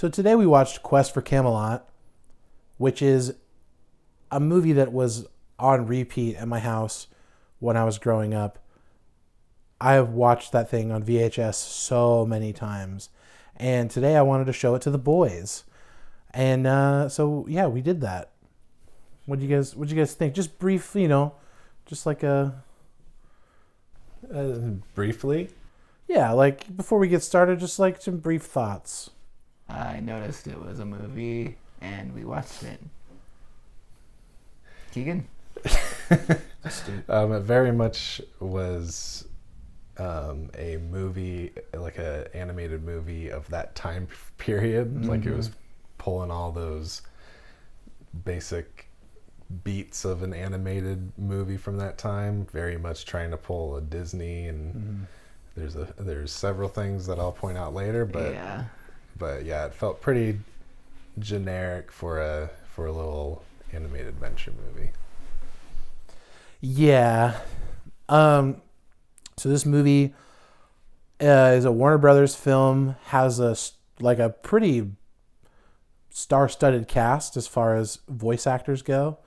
So today we watched Quest for Camelot, which is a movie that was on repeat at my house when I was growing up. I have watched that thing on VHS so many times. And today I wanted to show it to the boys. And so yeah, we did that. What'd you guys think? Just brief, just like briefly? Yeah, like before we get started, just like some brief thoughts. I noticed it was a movie and we watched it. Keegan? It very much was a movie, like an animated movie of that time period. Mm-hmm. Like it was pulling all those basic beats of an animated movie from that time, very much trying to pull a Disney, and there's several things that I'll point out later, but yeah, it felt pretty generic for a little animated adventure movie. Yeah. So this movie is a Warner Brothers film, has a pretty star-studded cast as far as voice actors go,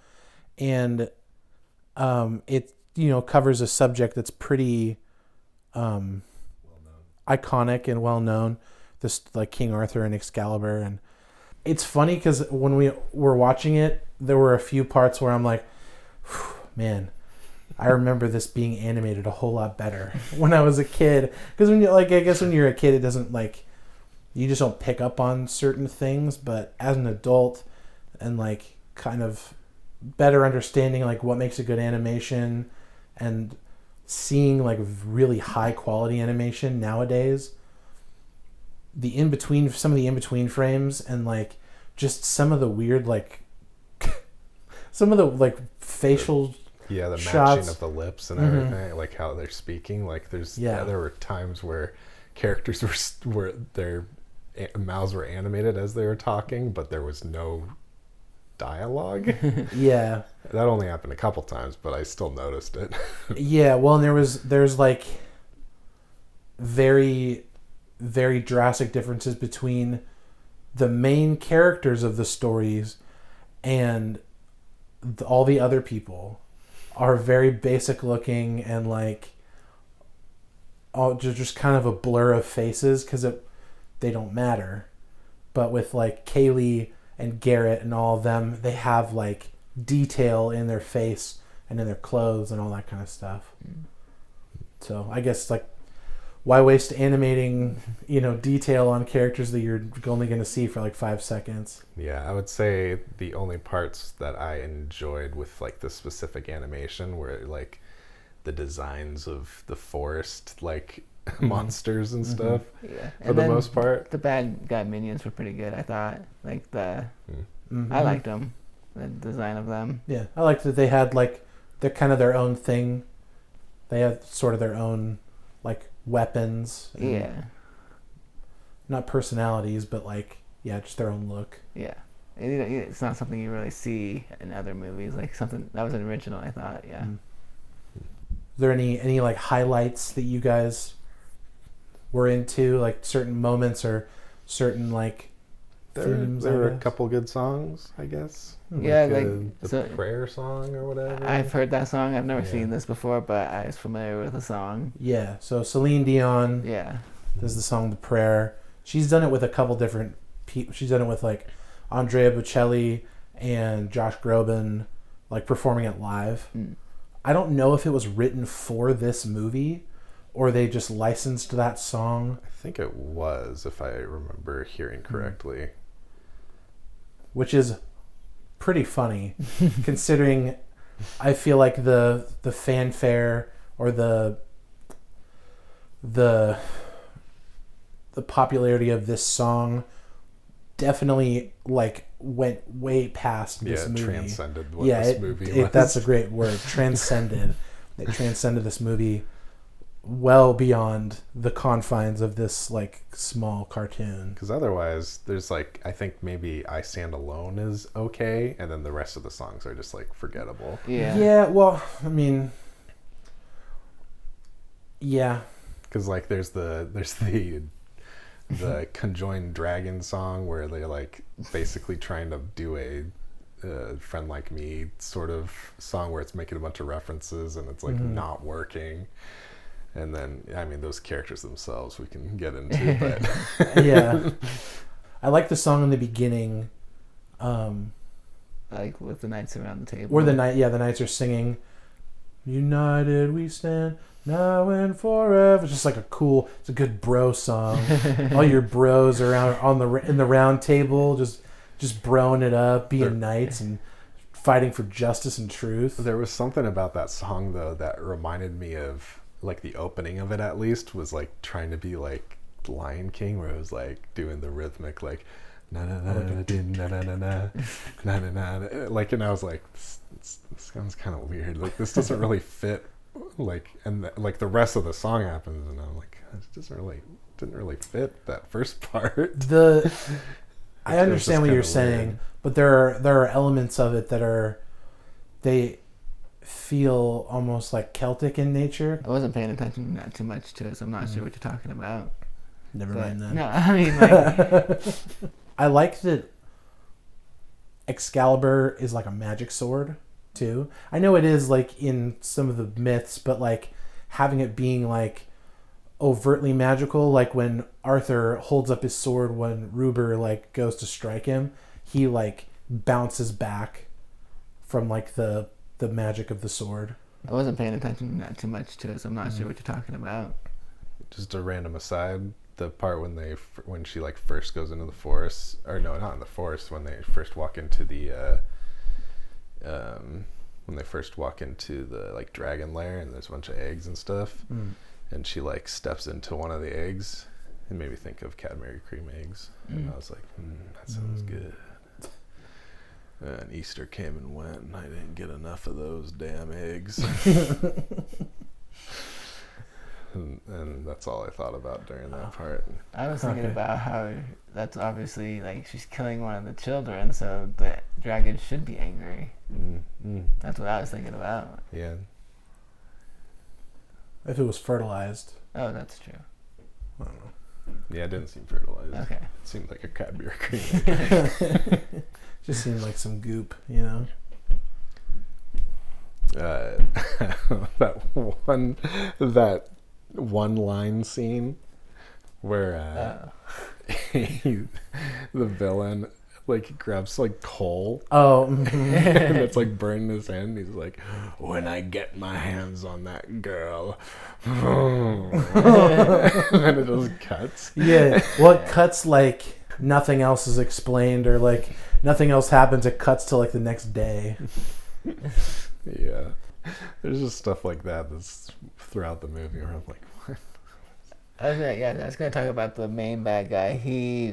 and it covers a subject that's pretty iconic and well known. This like King Arthur and Excalibur, and it's funny because when we were watching it, there were a few parts where I'm like, man, I remember this being animated a whole lot better when I was a kid. Because when I guess when you're a kid, it doesn't you just don't pick up on certain things. But as an adult, and kind of better understanding what makes a good animation, and seeing really high quality animation nowadays, some of the in-between frames, and just some of the weird some of the facial the shots. Matching of the lips and everything, like how they're speaking, there were times where characters were their mouths were animated as they were talking, but there was no dialogue. Yeah, that only happened a couple times, but I still noticed it. Yeah, well, and there's very, very drastic differences between the main characters of the stories and all the other people are very basic looking, and all just kind of a blur of faces because they don't matter. But with Kaylee and Garrett and all of them, they have detail in their face and in their clothes and all that kind of stuff. So I guess why waste animating detail on characters that you're only going to see for 5 seconds? Yeah, I would say the only parts that I enjoyed with the specific animation were the designs of the forest monsters and stuff. Yeah, for the most part. The bad guy minions were pretty good, I thought. I liked them, the design of them. Yeah, I liked that they had they're kind of their own thing. They have sort of their own weapons. Yeah. Not personalities, but just their own look. Yeah. It's not something you really see in other movies. Something that was an original, I thought. Yeah. Is there any highlights that you guys were into, certain moments or certain themes? There were a couple good songs, I guess. Yeah, the prayer song or whatever. I've heard that song. I've never seen this before, but I was familiar with the song. Yeah, so Celine Dion does the song The Prayer. She's done it with a couple different people. She's done it with Andrea Bocelli and Josh Groban, performing it live. I don't know if it was written for this movie or they just licensed that song. I think it was, if I remember hearing correctly. Which is pretty funny, considering I feel the fanfare or the popularity of this song definitely went way past this movie. Transcended what this movie was. That's a great word. Transcended. It transcended this movie well beyond the confines of this small cartoon. Because otherwise, there's I think maybe I Stand Alone is okay, and then the rest of the songs are just forgettable. Yeah. Yeah. Well, I mean, yeah. Because there's the the conjoined dragon song where they're like basically trying to do a Friend Like Me sort of song where it's making a bunch of references and it's like not working. And then, I mean, those characters themselves we can get into, but yeah. I like the song in the beginning, like with the knights around the table. where the knights are singing, "United we stand, now and forever." It's just like it's a good bro song. All your bros around in the round table, just broing it up, being knights and fighting for justice and truth. There was something about that song though that reminded me of like the opening of it, at least, was like trying to be like Lion King, where it was like doing the rhythmic like na na na na na na na na na na, like, and I was like, this sounds kind of weird, like this doesn't really fit, like, and like the rest of the song happens and I'm like, it didn't really fit that first part. I understand what you're saying, but there are elements of it that they feel almost like Celtic in nature. I wasn't paying attention not too much to it, so I'm not sure what you're talking about. Never mind that. No, I mean, like... I like that Excalibur is like a magic sword, too. I know it is, like, in some of the myths, but, like, having it being, like, overtly magical, like when Arthur holds up his sword when Ruber, like, goes to strike him, he, like, bounces back from, like, the magic of the sword. I wasn't paying attention not too much to it, so I'm not sure what you're talking about. Just a random aside, the part when she like first goes into the forest, or no, not in the forest, when they first walk into the like dragon lair and there's a bunch of eggs and stuff, and she like steps into one of the eggs, it made me think of Cadbury cream eggs, and I was like, that sounds good. And Easter came and went, and I didn't get enough of those damn eggs. And that's all I thought about during that part. I was thinking about how that's obviously, like, she's killing one of the children, so the dragon should be angry. That's what I was thinking about. Yeah. If it was fertilized. Oh, that's true. I don't know. Yeah, it didn't seem fertilized. Okay. It seemed like a Cadbury cream egg. Just seemed like some goop, you know? That one line scene where the villain like grabs like coal and it's like burning his hand. He's like, when I get my hands on that girl, and then it just cuts. Yeah, well, it cuts like nothing else is explained or like nothing else happens. It cuts to like the next day. Yeah, there's just stuff like that that's throughout the movie where I'm like, what? I was gonna talk about the main bad guy.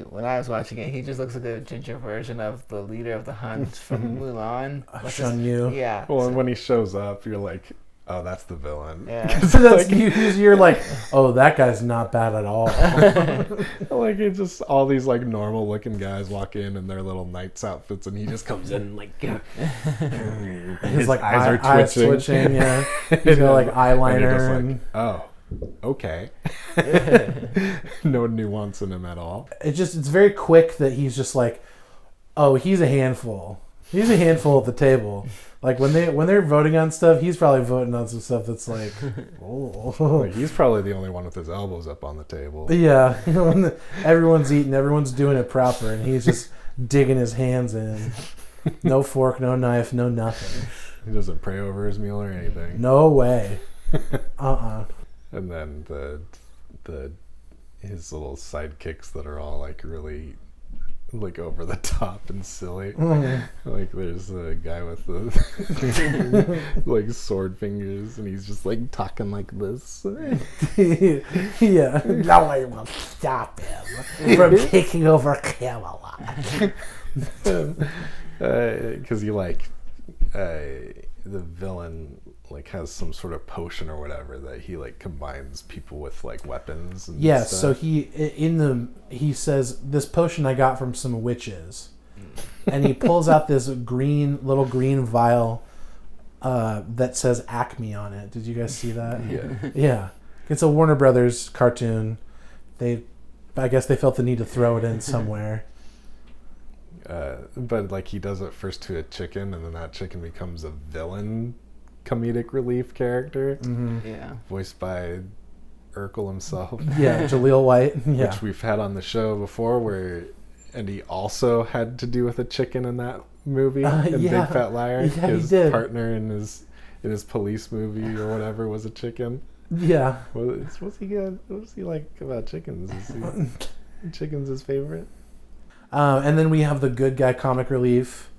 When I was watching it, he just looks like a ginger version of the leader of the hunt from Mulan. Shun Yu. Yeah. Well, and when he shows up, you're like, oh, that's the villain. Yeah. So that's you're like, oh, that guy's not bad at all. Like, it's just all these like normal looking guys walk in their little knights outfits, and he just comes in like, his like eyes twitching. Yeah, he's got like eyeliner. And oh, okay. No nuance in him at all. It's very quick that he's just like, oh, he's a handful. He's a handful at the table. Like when they're voting on stuff, he's probably voting on some stuff that's like, oh. Like, he's probably the only one with his elbows up on the table. Yeah, everyone's eating, everyone's doing it proper, and he's just digging his hands in. No fork, no knife, no nothing. He doesn't pray over his meal or anything. No way. And then his little sidekicks that are all like really like over the top and silly. Like there's a guy with the like sword fingers, and he's just like talking like this. Yeah. No one will stop him from taking over Camelot. Because he like the villain like has some sort of potion or whatever that he like combines people with like weapons and stuff. So he says, this potion I got from some witches, and he pulls out this little green vial that says Acme on it. Did you guys see that? Yeah. Yeah, it's a Warner Brothers cartoon. They I guess they felt the need to throw it in somewhere. But like he does it first to a chicken, and then that chicken becomes a villain comedic relief character, Yeah. voiced by Urkel himself. Yeah, Jaleel White. Yeah. Which we've had on the show before, and he also had to do with a chicken in that movie, in yeah. Big Fat Liar. Yeah, his he did. partner in his police movie or whatever was a chicken. Yeah. What's he like about chickens? Chicken's his favorite? And then we have the good guy comic relief,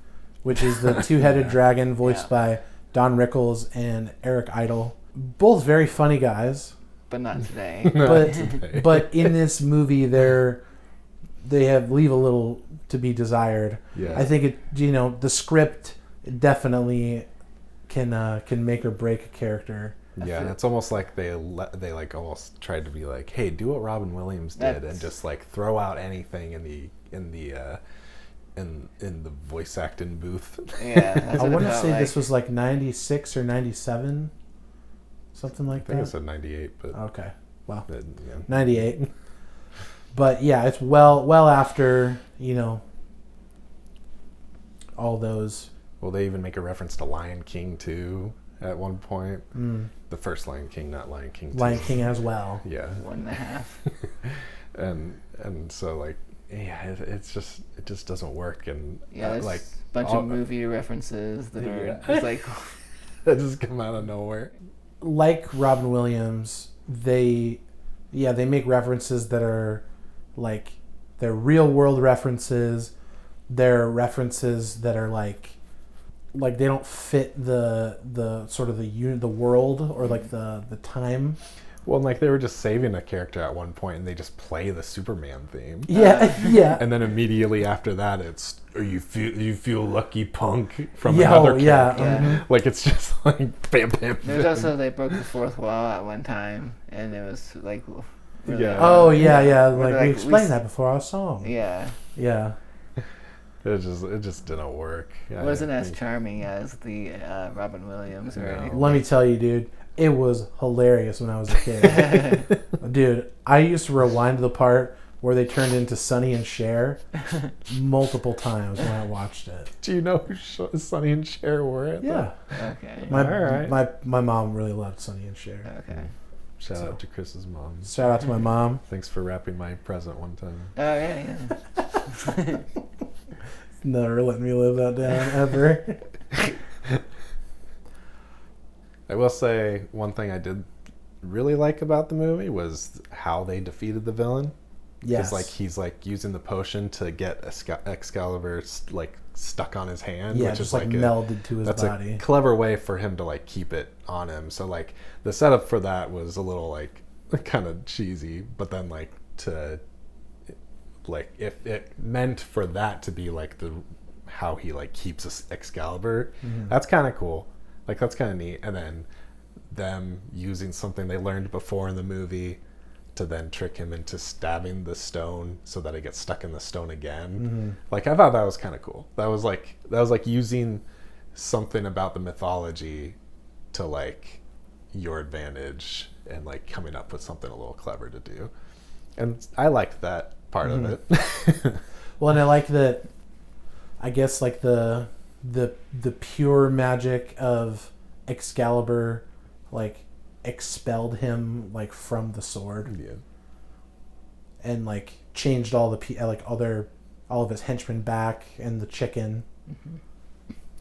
which is the two-headed dragon voiced by Don Rickles and Eric Idle. Both very funny guys. But not today. But in this movie, they leave a little to be desired. Yeah. I think the script definitely can make or break a character. Yeah, it's almost like they like almost tried to be like, hey, do what Robin Williams did and just like throw out anything in the voice acting booth. Yeah, I want to say this was like 96 or 97, something like that. I think it said 98, but okay, well, yeah. 98. But yeah, it's well after all those. Well, they even make a reference to Lion King too at one point. The first Lion King, not Lion King 2. Lion King as well. Yeah. 1.5. and so like it just doesn't work, and there's like a bunch of movie references that are just like that just come out of nowhere. Like Robin Williams, they make references that are like they're real world references. They're references that are like they don't fit the sort of the world or like the time. Well, like they were just saving a character at one point, and they just play the Superman theme. Yeah. And then immediately after that, it's you feel lucky, punk from another character. Yeah. Like it's just like bam, bam. There's also they broke the fourth wall at one time, and it was like really yeah. Like we explained that before our song. Yeah. It just didn't work. It wasn't as charming as the Robin Williams or anything. Let me tell you, dude, it was hilarious when I was a kid. Dude, I used to rewind the part where they turned into Sonny and Cher multiple times when I watched it. Do you know who Sonny and Cher were? Yeah. Okay. My mom really loved Sonny and Cher. Okay. Shout out to Chris's mom. Shout out to my mom. Thanks for wrapping my present one time. Oh yeah. Never let me live that down ever. I will say one thing I did really like about the movie was how they defeated the villain. Yes. Because like he's like using the potion to get Excalibur like stuck on his hand. Yeah, which just is like melded to his body. That's a clever way for him to like keep it on him. So like the setup for that was a little like kind of cheesy, but then like if it meant for that to be like how he like keeps Excalibur, that's kind of cool. Like that's kind of neat. And then them using something they learned before in the movie to then trick him into stabbing the stone so that it gets stuck in the stone again. Like I thought that was kind of cool. That was like using something about the mythology to like your advantage and like coming up with something a little clever to do. And I liked that part of it. Well, and I like that. I guess like the pure magic of Excalibur, like expelled him like from the sword. Yeah. And like changed all all of his henchmen back and the chicken.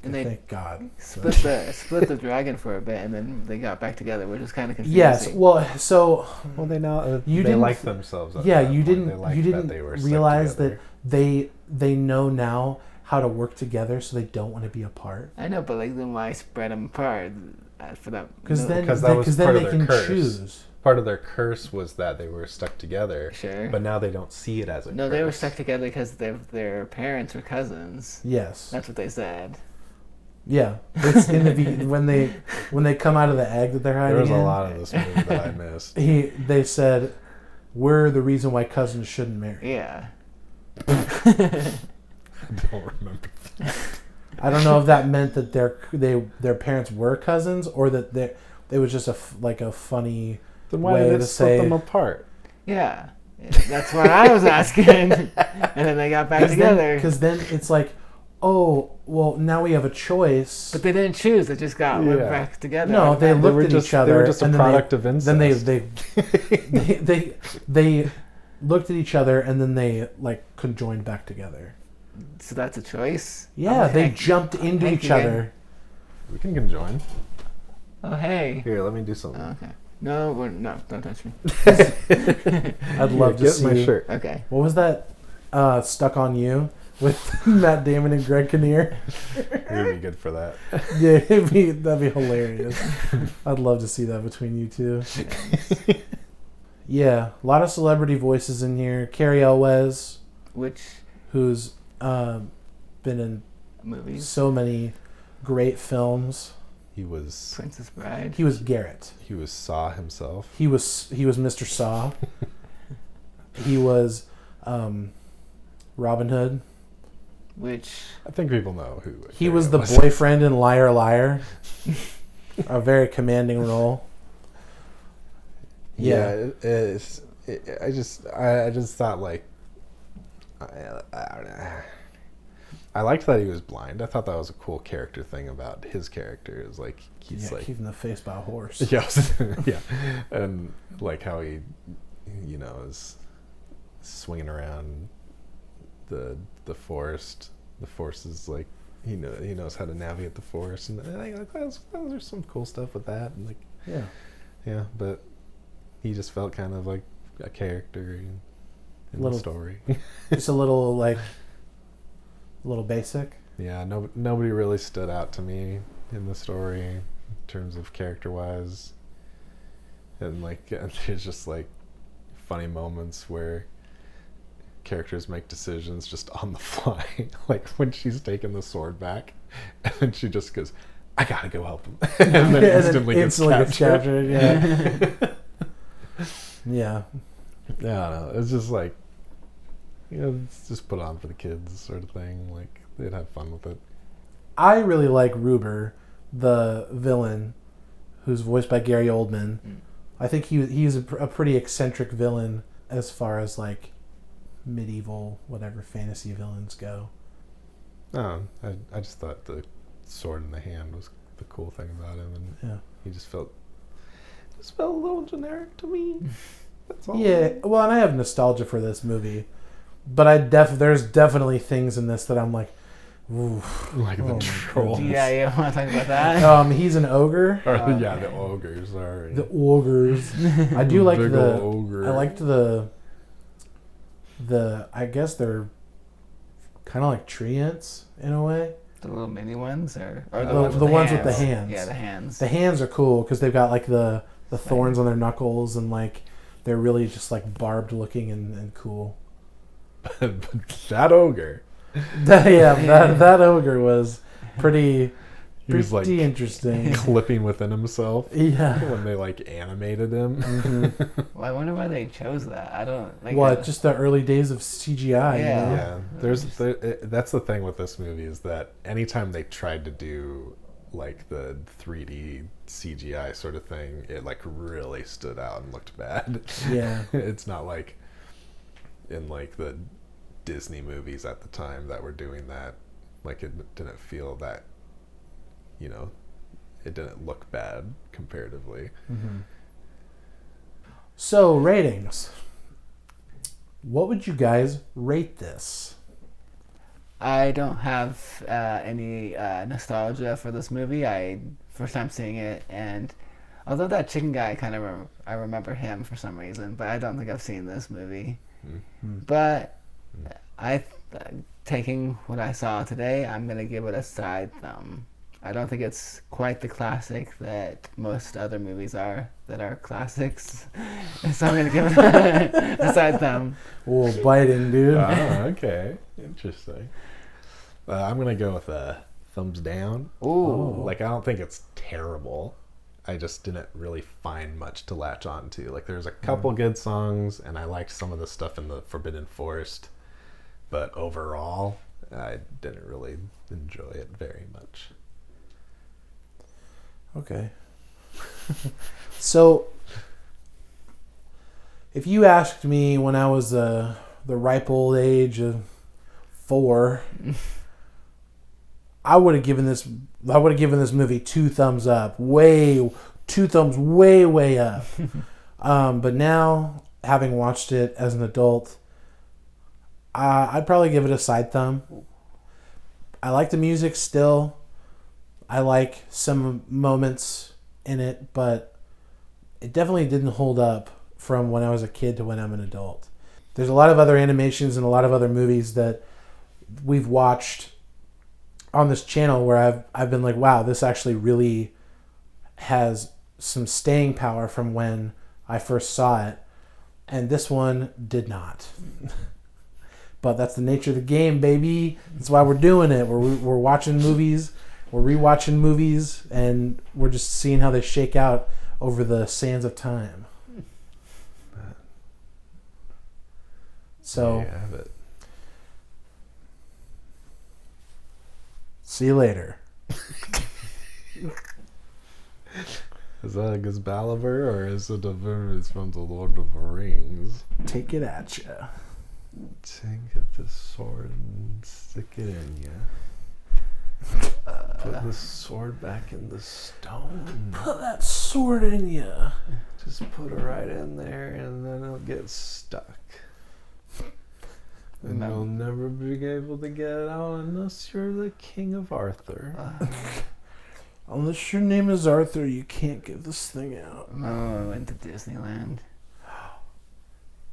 And they thank God. split the dragon for a bit, and then they got back together, which was kind of confusing. Yes. Well, they now you they didn't like themselves. Yeah, you didn't realize that they know now how to work together, so they don't want to be apart. I know, but like then why spread them apart for that? Because then they can choose. Part of their curse was that they were stuck together. Sure. But now they don't see it as a curse. No, they were stuck together because their parents were cousins. Yes. That's what they said. Yeah, it's in the when they come out of the egg that they're hiding. There was in, a lot of this movie that I missed. They said, "We're the reason why cousins shouldn't marry." Yeah. I don't remember. I don't know if that meant that their parents were cousins or that it was just a funny Then why way did it to split say them apart? Yeah. That's what I was asking. And then they got back together. Because then it's like, oh, well, now we have a choice. But they didn't choose. They just got went back together. No, they looked at each other. They were just a product of incest. Then they looked at each other, and then they like conjoined back together. So that's a choice? Yeah, they jumped into each other. We can conjoin. Oh, hey. Here, let me do something. Oh, okay. No, don't touch me. I'd love to get see my shirt. Okay. What was that? Stuck on You with Matt Damon and Greg Kinnear. You'd be good for that. Yeah, that'd be hilarious. I'd love to see that between you two. Yeah, a lot of celebrity voices in here. Carrie Elwez, who's been in movies, so many great films. He was Princess Bride. He was Garrett. He was Saw himself. He was Mr. Saw. He was Robin Hood. Which I think people know who. He was the boyfriend in Liar Liar. A very commanding role. Yeah, I just thought like I liked that he was blind. I thought that was a cool character thing about his character. Is like he's like keeping the face by a horse. Yeah, yeah, and like how he, is swinging around the forest. The forest is like he knows how to navigate the forest, and I like there's some cool stuff with that. And like yeah, but he just felt kind of like a character in the story. Just a little basic. Yeah, nobody really stood out to me in the story in terms of character wise, and like there's just like funny moments where characters make decisions just on the fly. Like when she's taking the sword back, and then she just goes, "I gotta go help him," and then instantly gets captured. Yeah. Yeah. Yeah, I don't know. It's just like, it's just put on for the kids sort of thing. Like they'd have fun with it. I really like Ruber, the villain, who's voiced by Gary Oldman. I think he's a pretty eccentric villain as far as like medieval whatever fantasy villains go. I just thought the sword in the hand was the cool thing about him, and he just felt a little generic to me. That's all. Yeah, well, and I have nostalgia for this movie, but there's definitely things in this that I'm like, ooh, like the trolls. Yeah, you want to talk about that? He's an ogre. The ogres are. The ogres. I do like the ogre. I liked the I guess they're kind of like tree ants in a way. The little mini ones, or the ones with the hands. Yeah, the hands. The hands are cool because they've got like the thorns on their knuckles, and like they're really just like barbed looking and cool. But that ogre. that ogre was pretty like interesting. Clipping within himself. Yeah. When they like animated him. Mm-hmm. Well, I wonder why they chose that. I don't like. What? Just the early days of CGI. Yeah. Yeah. That's the thing with this movie is that anytime they tried to do like the 3D CGI sort of thing, it like really stood out and looked bad. Yeah. It's not like in like the Disney movies at the time that were doing that. Like it didn't feel that, it didn't look bad comparatively. Mm-hmm. So ratings. What would you guys rate this? I don't have any nostalgia for this movie. First time seeing it, and although that chicken guy I remember him for some reason, but I don't think I've seen this movie. Mm-hmm. But taking what I saw today, I'm gonna give it a side thumb. I don't think it's quite the classic that most other movies are that are classics, so I'm gonna give it a side thumb. Oh, biting, dude. Okay, interesting. I'm gonna go with a thumbs down. Ooh. Like I don't think it's terrible. I just didn't really find much to latch on to. Like there's a couple good songs, and I liked some of the stuff in the Forbidden Forest, but overall, I didn't really enjoy it very much. Okay. So if you asked me when I was the ripe old age of 4, I would have given this movie 2 thumbs up, 2 thumbs way up. But now, having watched it as an adult, I'd probably give it a side thumb. I like the music still. I like some moments in it, but it definitely didn't hold up from when I was a kid to when I'm an adult. There's a lot of other animations and a lot of other movies that we've watched on this channel where I've been like, wow, this actually really has some staying power from when I first saw it. And this one did not. But that's the nature of the game, baby. That's why we're doing it. We're watching movies, we're rewatching movies, and we're just seeing how they shake out over the sands of time. So, There you have it. See you later. Is that a Excalibur or is it a verse from the Lord of the Rings? Take it at ya. Take the sword and stick it in ya. Put the sword back in the stone. Put that sword in ya. Just put it right in there and then it'll get stuck. And you'll never be able to get it out unless you're the King of Arthur. Unless your name is Arthur, you can't get this thing out. Oh, I went to Disneyland.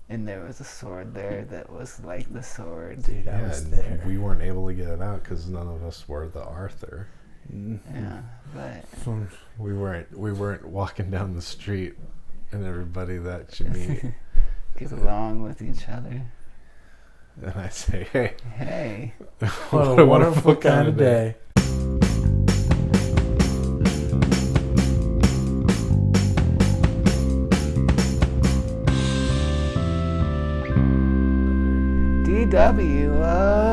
And there was a sword there that was like the sword. Dude, I was there. We weren't able to get it out because none of us were the Arthur. Yeah, but We weren't walking down the street and everybody that you meet. get along with each other. And I say, hey. Hey. What a wonderful kind of day. DW.